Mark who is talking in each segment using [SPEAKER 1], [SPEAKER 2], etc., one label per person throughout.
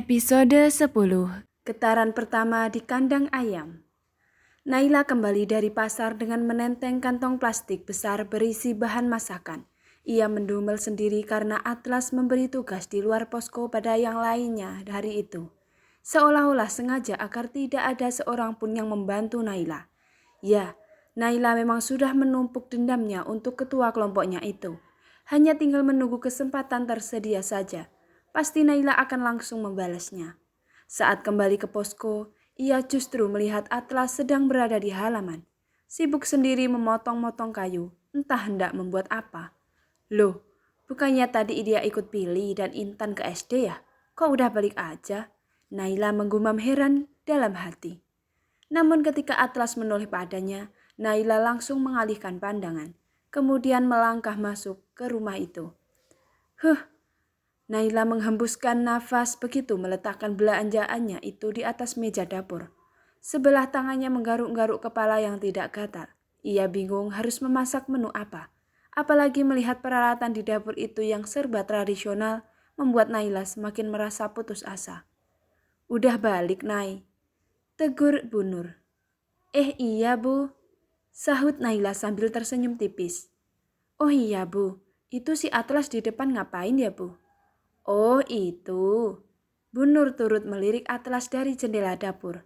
[SPEAKER 1] Episode 10. Getaran pertama di kandang ayam. Naila kembali dari pasar dengan menenteng kantong plastik besar berisi bahan masakan. Ia mendumel sendiri karena Atlas memberi tugas di luar posko pada yang lainnya hari itu. Seolah-olah sengaja agar tidak ada seorang pun yang membantu Naila. Ya, Naila memang sudah menumpuk dendamnya untuk ketua kelompoknya itu. Hanya tinggal menunggu kesempatan tersedia saja. Pasti Naila akan langsung membalasnya. Saat kembali ke posko, ia justru melihat Atlas sedang berada di halaman. Sibuk sendiri memotong-motong kayu, entah hendak membuat apa. Loh, bukannya tadi dia ikut Pilih dan Intan ke SD ya? Kok udah balik aja? Naila menggumam heran dalam hati. Namun ketika Atlas menoleh padanya, Naila langsung mengalihkan pandangan. Kemudian melangkah masuk ke rumah itu. Naila menghembuskan nafas begitu meletakkan belanjaannya itu di atas meja dapur. Sebelah tangannya menggaruk-garuk kepala yang tidak gatal. Ia bingung harus memasak menu apa. Apalagi melihat peralatan di dapur itu yang serba tradisional membuat Naila semakin merasa putus asa. Udah balik, Nay, tegur Bu Nur. Iya Bu, sahut Naila sambil tersenyum tipis. Oh iya Bu, itu si Atlas di depan ngapain ya Bu? Oh itu, Bu Nur turut melirik Atlas dari jendela dapur.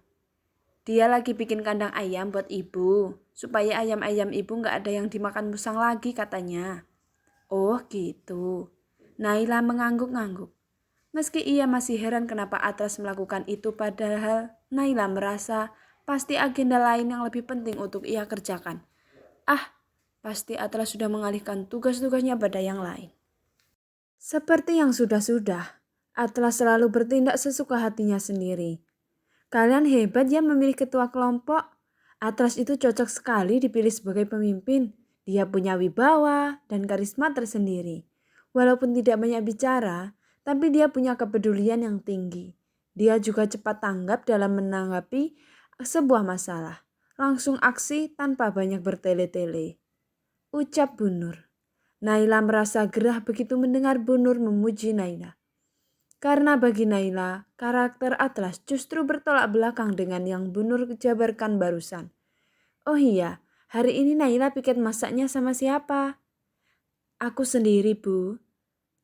[SPEAKER 1] Dia lagi bikin kandang ayam buat ibu, supaya ayam-ayam ibu gak ada yang dimakan musang lagi katanya. Oh gitu, Naila mengangguk-ngangguk. Meski ia masih heran kenapa Atlas melakukan itu padahal Naila merasa pasti agenda lain yang lebih penting untuk ia kerjakan. Pasti Atlas sudah mengalihkan tugas-tugasnya pada yang lain. Seperti yang sudah-sudah, Atlas selalu bertindak sesuka hatinya sendiri. Kalian hebat ya memilih ketua kelompok. Atlas itu cocok sekali dipilih sebagai pemimpin. Dia punya wibawa dan karisma tersendiri. Walaupun tidak banyak bicara, tapi dia punya kepedulian yang tinggi. Dia juga cepat tanggap dalam menanggapi sebuah masalah. Langsung aksi tanpa banyak bertele-tele. Ucap Bu Nur. Naila merasa gerah begitu mendengar Bu Nur memuji Naila. Karena bagi Naila, karakter Atlas justru bertolak belakang dengan yang Bu Nur jabarkan barusan. Oh iya, hari ini Naila piket masaknya sama siapa? Aku sendiri Bu,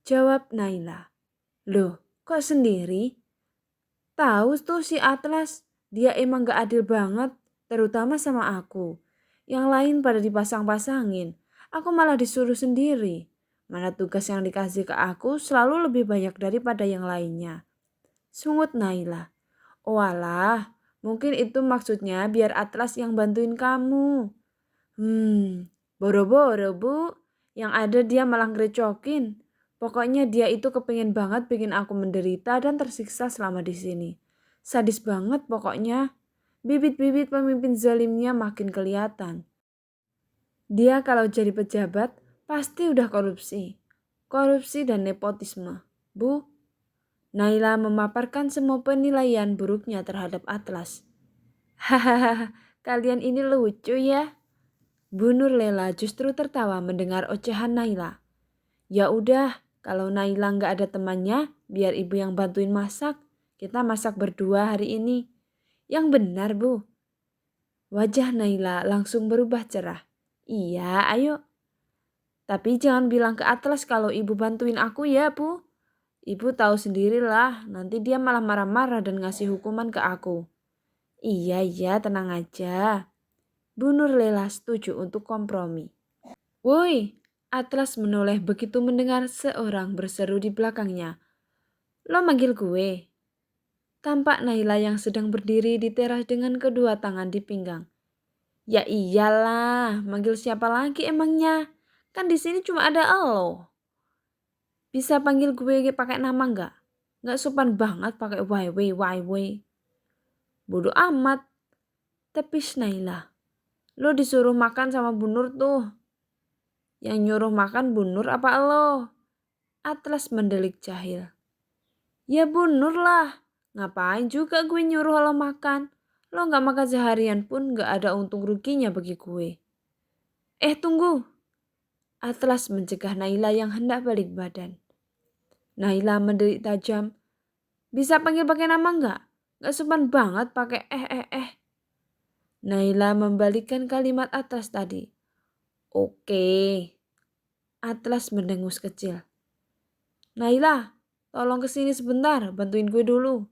[SPEAKER 1] jawab Naila. Loh, kok sendiri? Tahu tuh si Atlas, dia emang gak adil banget, terutama sama aku. Yang lain pada dipasang-pasangin. Aku malah disuruh sendiri. Mana tugas yang dikasih ke aku selalu lebih banyak daripada yang lainnya. Sungut Naila. Walah, mungkin itu maksudnya biar Atlas yang bantuin kamu. Boro-boro Bu. Yang ada dia malah ngerecokin. Pokoknya dia itu kepengen banget bikin aku menderita dan tersiksa selama di sini. Sadis banget pokoknya. Bibit-bibit pemimpin zalimnya makin kelihatan. Dia kalau jadi pejabat pasti udah korupsi. Korupsi dan nepotisme. Bu, Naila memaparkan semua penilaian buruknya terhadap Atlas. Hahaha, kalian ini lucu ya. Bu Nur Lela justru tertawa mendengar ocehan Naila. Ya udah, kalau Naila nggak ada temannya, biar ibu yang bantuin masak. Kita masak berdua hari ini. Yang benar Bu. Wajah Naila langsung berubah cerah. Iya, ayo. Tapi jangan bilang ke Atlas kalau ibu bantuin aku ya, Bu. Ibu tahu sendirilah, nanti dia malah marah-marah dan ngasih hukuman ke aku. Iya, tenang aja. Bu Nur Lela setuju untuk kompromi. Woi, Atlas menoleh begitu mendengar seorang berseru di belakangnya. Lo manggil gue? Tampak Naila yang sedang berdiri di teras dengan kedua tangan di pinggang. Ya iyalah, manggil siapa lagi emangnya? Kan di sini cuma ada elo. Bisa panggil gue pakai nama nggak? Nggak sopan banget pakai why. Bodoh amat. Tepis Naila. Lo disuruh makan sama Bu Nur tuh. Yang nyuruh makan Bu Nur apa lo? Atlas mendelik jahil. Ya Bu Nur lah. Ngapain juga gue nyuruh lo makan? Lo nggak makan seharian pun nggak ada untung ruginya bagi gue. Tunggu. Atlas mencegah Naila yang hendak balik badan. Naila mendelik tajam. Bisa panggil pakai nama nggak? Nggak sopan banget pakai eh. Naila membalikkan kalimat Atlas tadi. Oke. Atlas mendengus kecil. Naila, tolong kesini sebentar, bantuin gue dulu.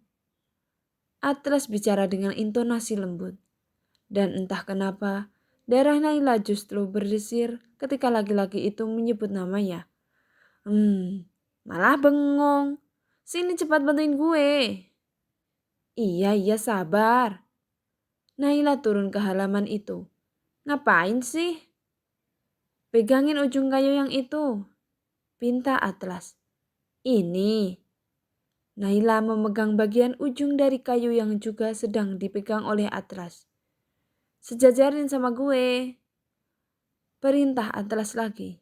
[SPEAKER 1] Atlas bicara dengan intonasi lembut. Dan entah kenapa, darah Naila justru berdesir ketika laki-laki itu menyebut namanya. Malah bengong. Sini cepat bantuin gue. Iya sabar. Naila turun ke halaman itu. Ngapain sih? Pegangin ujung kayu yang itu, pinta Atlas. Ini. Naila memegang bagian ujung dari kayu yang juga sedang dipegang oleh Atlas. Sejajarin sama gue. Perintah Atlas lagi.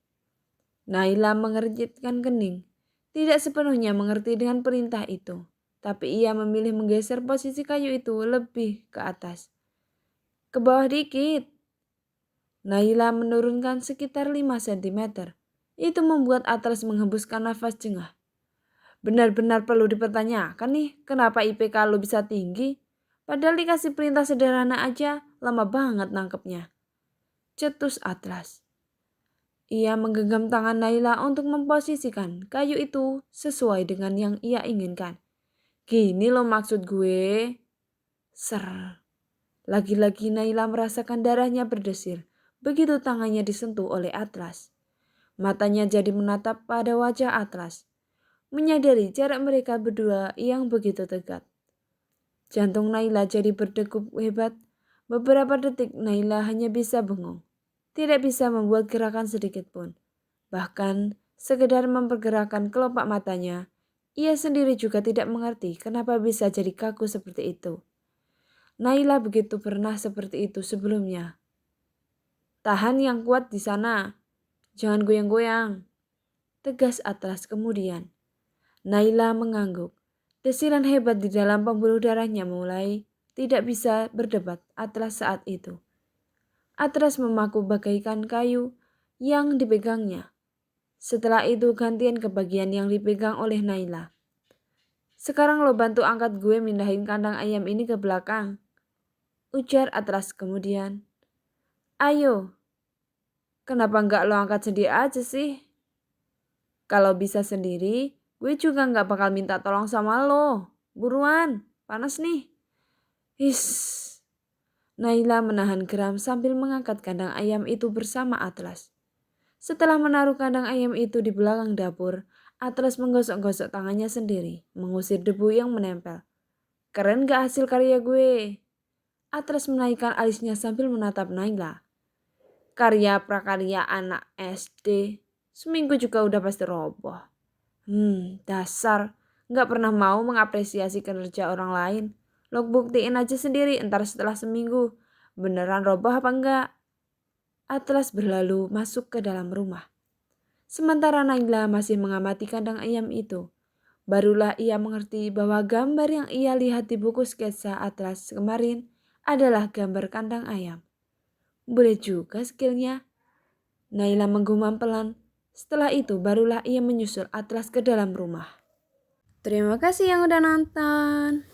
[SPEAKER 1] Naila mengerjitkan kening. Tidak sepenuhnya mengerti dengan perintah itu. Tapi ia memilih menggeser posisi kayu itu lebih ke atas. Ke bawah dikit. Naila menurunkan sekitar 5 cm. Itu membuat Atlas menghembuskan nafas jengah. Benar-benar perlu dipertanyakan nih, kenapa IPK lo bisa tinggi? Padahal dikasih perintah sederhana aja, lama banget nangkepnya. Cetus Atlas. Ia menggenggam tangan Naila untuk memposisikan kayu itu sesuai dengan yang ia inginkan. Gini lo maksud gue. Ser. Lagi-lagi Naila merasakan darahnya berdesir begitu tangannya disentuh oleh Atlas. Matanya jadi menatap pada wajah Atlas. Menyadari jarak mereka berdua yang begitu dekat. Jantung Naila jadi berdegup hebat. Beberapa detik Naila hanya bisa bengong. Tidak bisa membuat gerakan sedikit pun. Bahkan sekedar mempergerakkan kelopak matanya, ia sendiri juga tidak mengerti kenapa bisa jadi kaku seperti itu. Naila begitu pernah seperti itu sebelumnya. Tahan yang kuat di sana. Jangan goyang-goyang. Tegas Atlas kemudian. Naila mengangguk. Desiran hebat di dalam pembuluh darahnya mulai tidak bisa berdebat Atlas saat itu. Atlas memaku bagaikan kayu yang dipegangnya. Setelah itu gantian ke bagian yang dipegang oleh Naila. Sekarang lo bantu angkat gue mindahin kandang ayam ini ke belakang. Ujar Atlas kemudian. Ayo. Kenapa nggak lo angkat sendiri aja sih? Kalau bisa sendiri, gue juga nggak bakal minta tolong sama lo. Buruan, panas nih. Naila menahan geram sambil mengangkat kandang ayam itu bersama Atlas. Setelah menaruh kandang ayam itu di belakang dapur, Atlas menggosok-gosok tangannya sendiri, mengusir debu yang menempel. Keren gak hasil karya gue? Atlas menaikkan alisnya sambil menatap Naila. Karya prakarya anak SD, seminggu juga udah pasti roboh. Dasar, gak pernah mau mengapresiasi kinerja orang lain. Lo buktiin aja sendiri entar setelah seminggu. Beneran roboh apa enggak? Atlas berlalu masuk ke dalam rumah. Sementara Naila masih mengamati kandang ayam itu. Barulah ia mengerti bahwa gambar yang ia lihat di buku sketsa Atlas kemarin adalah gambar kandang ayam. Boleh juga skillnya. Naila menggumam pelan. Setelah itu barulah ia menyusul Atlas ke dalam rumah. Terima kasih yang udah nonton.